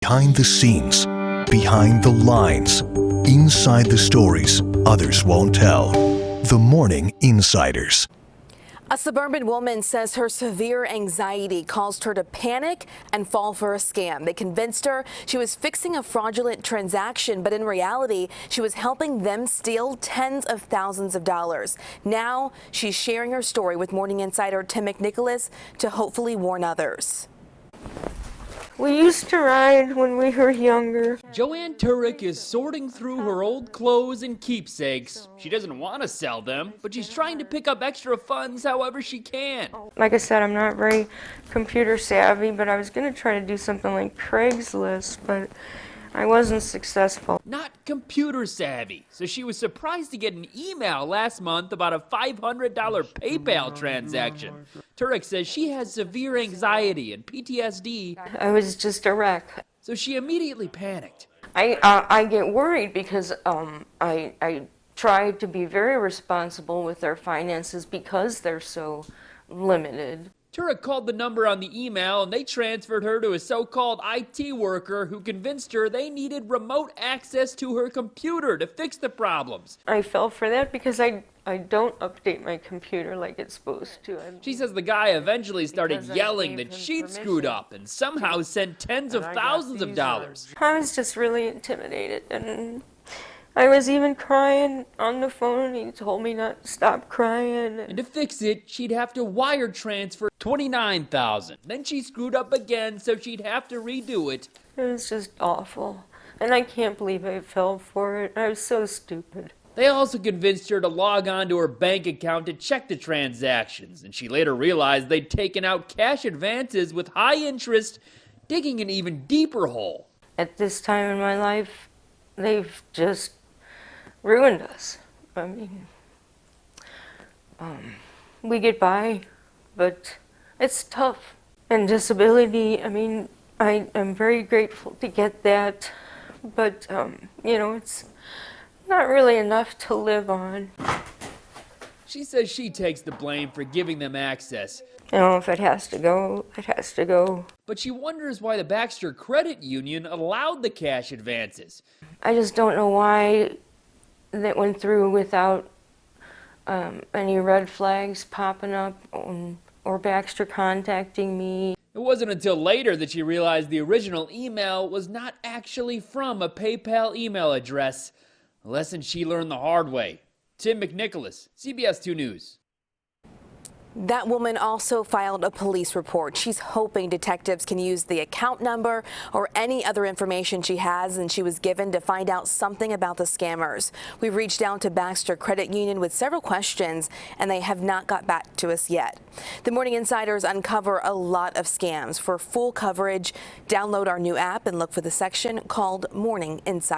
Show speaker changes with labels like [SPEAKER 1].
[SPEAKER 1] Behind the scenes, behind the lines, inside the stories others won't tell. The Morning Insiders.
[SPEAKER 2] A suburban woman says her severe anxiety caused her to panic and fall for a scam. They convinced her she was fixing a fraudulent transaction, but in reality, she was helping them steal tens of thousands of dollars. Now, she's sharing her story with Morning Insider Tim McNicholas to hopefully warn others.
[SPEAKER 3] We used to ride when we were younger.
[SPEAKER 4] Joanne Turek is sorting through her old clothes and keepsakes. She doesn't want to sell them, but she's trying to pick up extra funds however she can.
[SPEAKER 3] Like I said, I'm not very computer savvy, but I was going to try to do something like Craigslist, but I wasn't successful.
[SPEAKER 4] Not computer savvy, so she was surprised to get an email last month about a $500 PayPal transaction. Turek says she has severe anxiety and PTSD.
[SPEAKER 3] I was just a wreck.
[SPEAKER 4] So she immediately panicked.
[SPEAKER 3] I get worried because I try to be very responsible with their finances because they're so limited.
[SPEAKER 4] Turek called the number on the email and they transferred her to a so-called IT worker who convinced her they needed remote access to her computer to fix the problems.
[SPEAKER 3] I fell for that because I don't update my computer like it's supposed to.
[SPEAKER 4] She says the guy eventually started yelling that she'd screwed up and somehow sent tens of thousands of dollars.
[SPEAKER 3] I was just really intimidated, and I was even crying on the phone. He told me not to stop crying.
[SPEAKER 4] And to fix it, she'd have to wire transfer $29,000. Then she screwed up again, so she'd have to redo it.
[SPEAKER 3] It was just awful. And I can't believe I fell for it. I was so stupid.
[SPEAKER 4] They also convinced her to log on to her bank account to check the transactions, and she later realized they'd taken out cash advances with high interest, digging an even deeper hole.
[SPEAKER 3] At this time in my life, they've just ruined us. I mean, we get by, but it's tough. And disability, I mean, I'm very grateful to get that, but, you know, it's not really enough to live on.
[SPEAKER 4] She says she takes the blame for giving them access.
[SPEAKER 3] You know, if it has to go, it has to go.
[SPEAKER 4] But she wonders why the Baxter Credit Union allowed the cash advances.
[SPEAKER 3] I just don't know why that went through without any red flags popping up or Baxter contacting me.
[SPEAKER 4] It wasn't until later that she realized the original email was not actually from a PayPal email address. A lesson she learned the hard way. Tim McNicholas, CBS 2 News.
[SPEAKER 2] That woman also filed a police report. She's hoping detectives can use the account number or any other information she has and she was given to find out something about the scammers. We've reached out to Baxter Credit Union with several questions and they have not got back to us yet. The Morning Insiders uncover a lot of scams. For full coverage, download our new app and look for the section called Morning Insider.